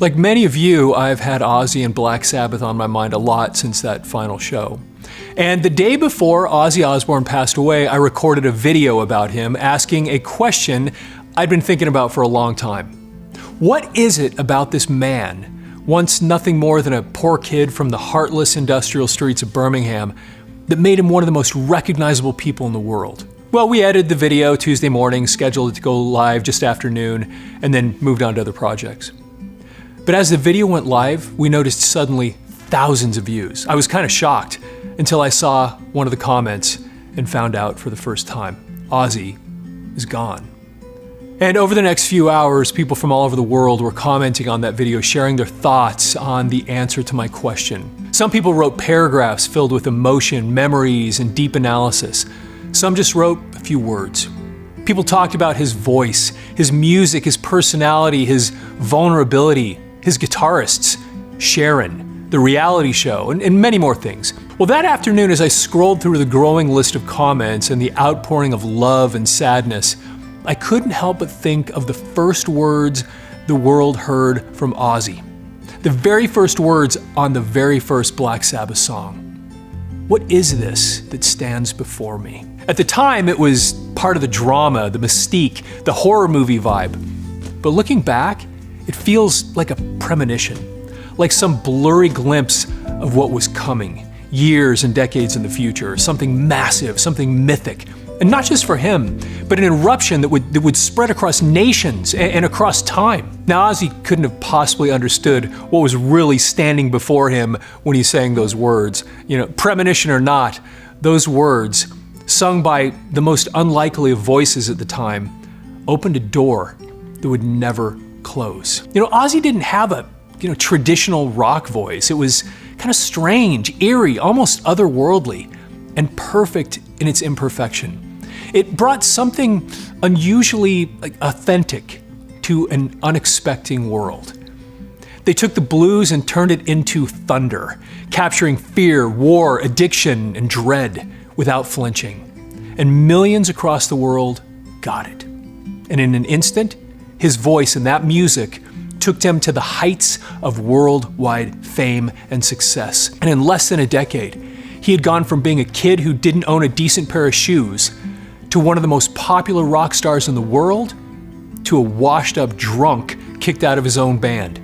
Like many of you, I've had Ozzy and Black Sabbath on my mind a lot since that final show. And the day before Ozzy Osbourne passed away, I recorded a video about him asking a question I'd been thinking about for a long time. What is it about this man, once nothing more than a poor kid from the heartless industrial streets of Birmingham, that made him one of the most recognizable people in the world? Well, we edited the video Tuesday morning, scheduled it to go live just after noon, and then moved on to other projects. But as the video went live, we noticed suddenly thousands of views. I was kind of shocked until I saw one of the comments and found out for the first time, Ozzy is gone. And over the next few hours, people from all over the world were commenting on that video, sharing their thoughts on the answer to my question. Some people wrote paragraphs filled with emotion, memories, and deep analysis. Some just wrote a few words. People talked about his voice, his music, his personality, his vulnerability, his guitarists, Sharon, the reality show, and many more things. Well, that afternoon, as I scrolled through the growing list of comments and the outpouring of love and sadness, I couldn't help but think of the first words the world heard from Ozzy. The very first words on the very first Black Sabbath song. What is this that stands before me? At the time, it was part of the drama, the mystique, the horror movie vibe. But looking back, it feels like a premonition, like some blurry glimpse of what was coming, years and decades in the future, something massive, something mythic. And not just for him, but an eruption that would spread across nations and across time. Now, Ozzy couldn't have possibly understood what was really standing before him when he sang those words. You know, premonition or not, those words, sung by the most unlikely of voices at the time, opened a door that would never close. You know, Ozzy didn't have a traditional rock voice. It was kind of strange, eerie, almost otherworldly, and perfect in its imperfection. It brought something unusually authentic to an unexpected world. They took the blues and turned it into thunder, capturing fear, war, addiction, and dread without flinching. And millions across the world got it. And in an instant, his voice and that music took them to the heights of worldwide fame and success. And in less than a decade, he had gone from being a kid who didn't own a decent pair of shoes to one of the most popular rock stars in the world, to a washed-up drunk kicked out of his own band.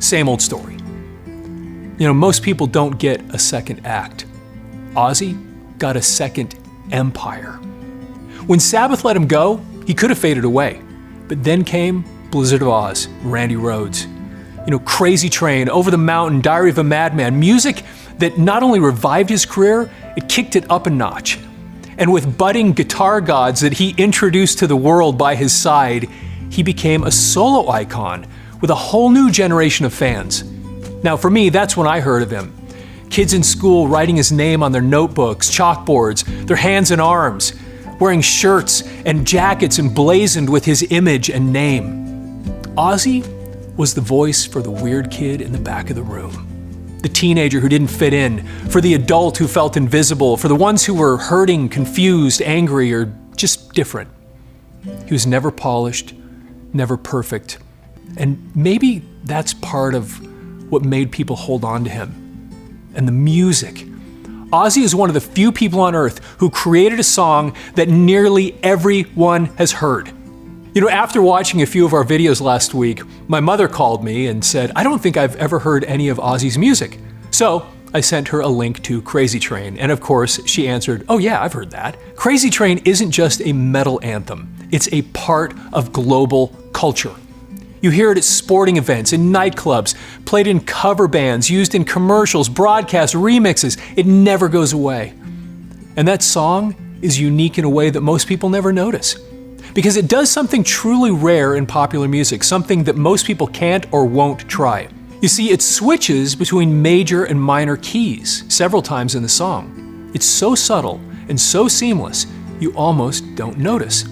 Same old story. You know, most people don't get a second act. Ozzy got a second empire. When Sabbath let him go, he could have faded away. But then came Blizzard of Oz, Randy Rhoads. You know, Crazy Train, Over the Mountain, Diary of a Madman, music that not only revived his career, it kicked it up a notch. And with budding guitar gods that he introduced to the world by his side, he became a solo icon with a whole new generation of fans. Now, for me, that's when I heard of him. Kids in school writing his name on their notebooks, chalkboards, their hands and arms, wearing shirts and jackets emblazoned with his image and name. Ozzy was the voice for the weird kid in the back of the room, the teenager who didn't fit in, for the adult who felt invisible, for the ones who were hurting, confused, angry, or just different. He was never polished, never perfect, and maybe that's part of what made people hold on to him. And the music. Ozzy is one of the few people on earth who created a song that nearly everyone has heard. You know, after watching a few of our videos last week, my mother called me and said, I don't think I've ever heard any of Ozzy's music. So I sent her a link to Crazy Train, and of course she answered, oh yeah, I've heard that. Crazy Train isn't just a metal anthem, it's a part of global culture. You hear it at sporting events, in nightclubs, played in cover bands, used in commercials, broadcasts, remixes. It never goes away. And that song is unique in a way that most people never notice. Because it does something truly rare in popular music, something that most people can't or won't try. You see, it switches between major and minor keys several times in the song. It's so subtle and so seamless, you almost don't notice.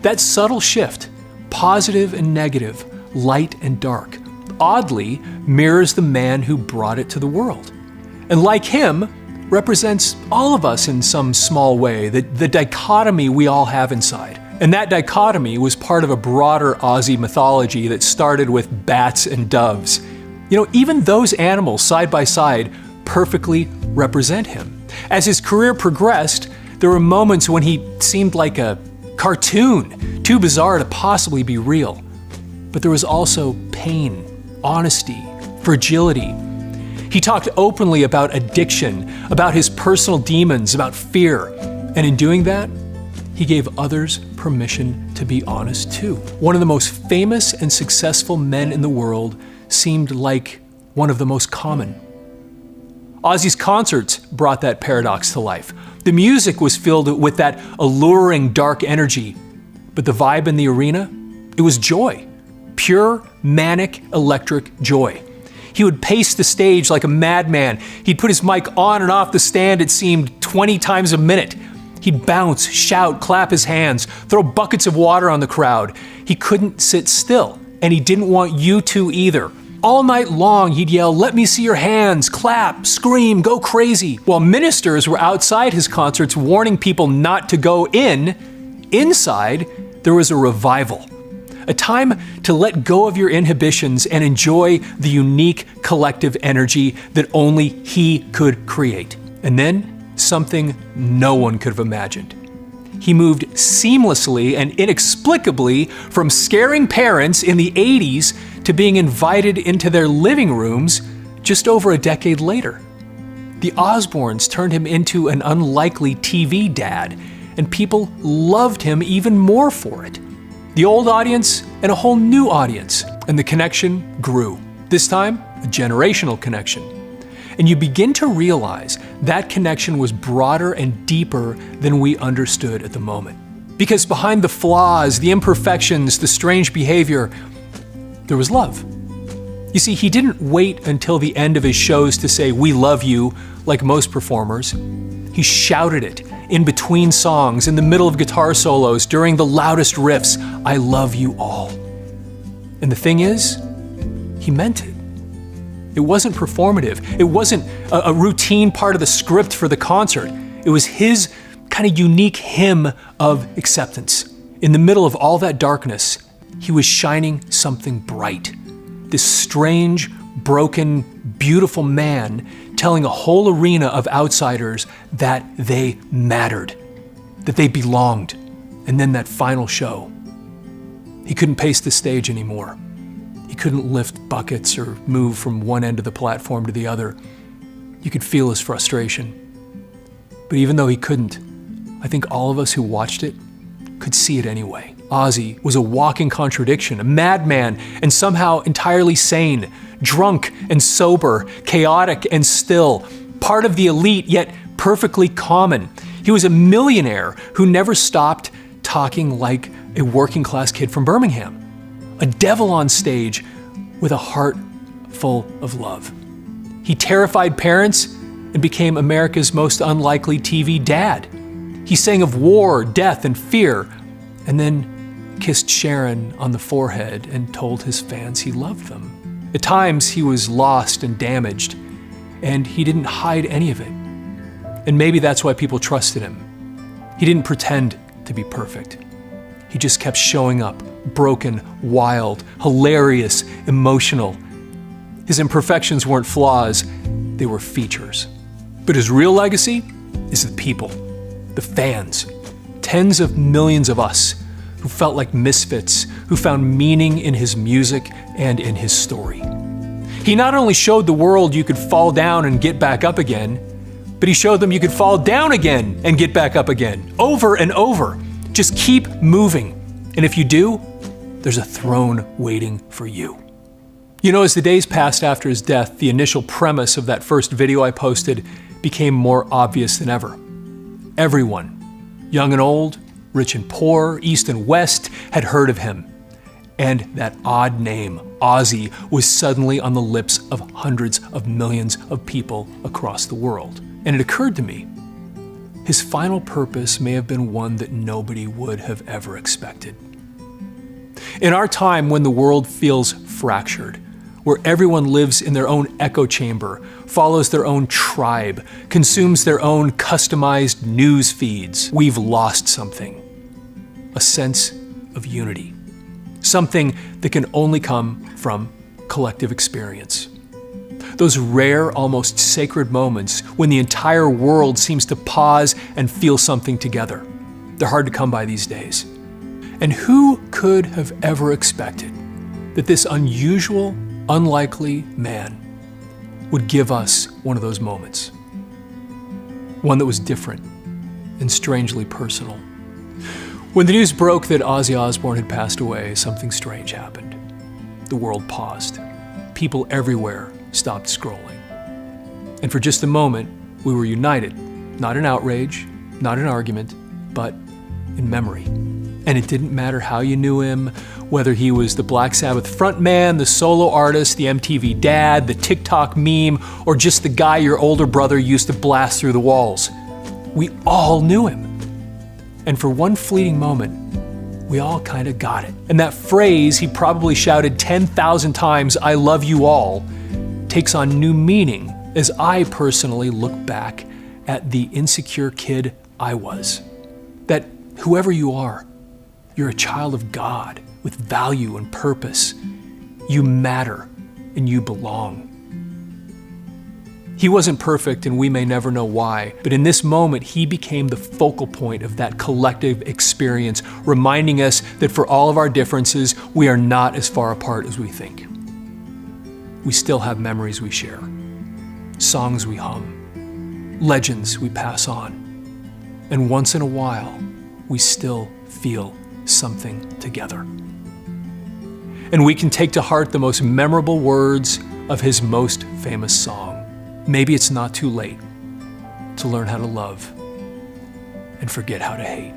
That subtle shift, positive and negative, light and dark, oddly mirrors the man who brought it to the world. And like him, represents all of us in some small way, the dichotomy we all have inside. And that dichotomy was part of a broader Ozzy mythology that started with bats and doves. You know, even those animals side by side perfectly represent him. As his career progressed, there were moments when he seemed like a cartoon, too bizarre to possibly be real. But there was also pain, honesty, fragility. He talked openly about addiction, about his personal demons, about fear. And in doing that, he gave others permission to be honest too. One of the most famous and successful men in the world seemed like one of the most common. Ozzy's concerts brought that paradox to life. The music was filled with that alluring dark energy, but the vibe in the arena, it was joy. Pure, manic, electric joy. He would pace the stage like a madman. He'd put his mic on and off the stand, it seemed, 20 times a minute. He'd bounce, shout, clap his hands, throw buckets of water on the crowd. He couldn't sit still, and he didn't want you to either. All night long, he'd yell, "Let me see your hands," clap, scream, go crazy. While ministers were outside his concerts warning people not to go in, inside, there was a revival. A time to let go of your inhibitions and enjoy the unique collective energy that only he could create. And then, something no one could have imagined. He moved seamlessly and inexplicably from scaring parents in the 80s to being invited into their living rooms just over a decade later. The Osbournes turned him into an unlikely TV dad, and people loved him even more for it. The old audience and a whole new audience, and the connection grew. This time, a generational connection. And you begin to realize that connection was broader and deeper than we understood at the moment. Because behind the flaws, the imperfections, the strange behavior, there was love. You see, he didn't wait until the end of his shows to say, "We love you," like most performers. He shouted it in between songs, in the middle of guitar solos, during the loudest riffs, "I love you all." And the thing is, he meant it. It wasn't performative. It wasn't a routine part of the script for the concert. It was his kind of unique hymn of acceptance. In the middle of all that darkness, he was shining something bright. This strange, broken, beautiful man telling a whole arena of outsiders that they mattered, that they belonged. And then that final show. He couldn't pace the stage anymore. He couldn't lift buckets or move from one end of the platform to the other. You could feel his frustration. But even though he couldn't, I think all of us who watched it could see it anyway. Ozzy was a walking contradiction, a madman and somehow entirely sane, drunk and sober, chaotic and still, part of the elite yet perfectly common. He was a millionaire who never stopped talking like a working class kid from Birmingham. A devil on stage with a heart full of love. He terrified parents and became America's most unlikely TV dad. He sang of war, death, and fear, and then kissed Sharon on the forehead and told his fans he loved them. At times, he was lost and damaged, and he didn't hide any of it. And maybe that's why people trusted him. He didn't pretend to be perfect. He just kept showing up, broken, wild, hilarious, emotional. His imperfections weren't flaws, they were features. But his real legacy is the people, the fans, tens of millions of us who felt like misfits, who found meaning in his music and in his story. He not only showed the world you could fall down and get back up again, but he showed them you could fall down again and get back up again, over and over. Just keep moving. And if you do, there's a throne waiting for you. You know, as the days passed after his death, the initial premise of that first video I posted became more obvious than ever. Everyone, young and old, rich and poor, east and west, had heard of him. And that odd name, Ozzy, was suddenly on the lips of hundreds of millions of people across the world. And it occurred to me, his final purpose may have been one that nobody would have ever expected. In our time when the world feels fractured, where everyone lives in their own echo chamber, follows their own tribe, consumes their own customized news feeds, we've lost something. a sense of unity, something that can only come from collective experience. Those rare, almost sacred moments when the entire world seems to pause and feel something together. They're hard to come by these days. And who could have ever expected that this unusual, unlikely man would give us one of those moments? One that was different and strangely personal. When the news broke that Ozzy Osbourne had passed away, something strange happened. The world paused. People everywhere stopped scrolling. And for just a moment, we were united, not in outrage, not in argument, but in memory. And it didn't matter how you knew him, whether he was the Black Sabbath frontman, the solo artist, the MTV dad, the TikTok meme, or just the guy your older brother used to blast through the walls. We all knew him. And for one fleeting moment, we all kind of got it. And that phrase he probably shouted 10,000 times, "I love you all," takes on new meaning as I personally look back at the insecure kid I was. That whoever you are, you're a child of God with value and purpose. You matter and you belong. He wasn't perfect and we may never know why, but in this moment, he became the focal point of that collective experience, reminding us that for all of our differences, we are not as far apart as we think. We still have memories we share, songs we hum, legends we pass on, and once in a while, we still feel something together. And we can take to heart the most memorable words of his most famous song. Maybe it's not too late to learn how to love and forget how to hate.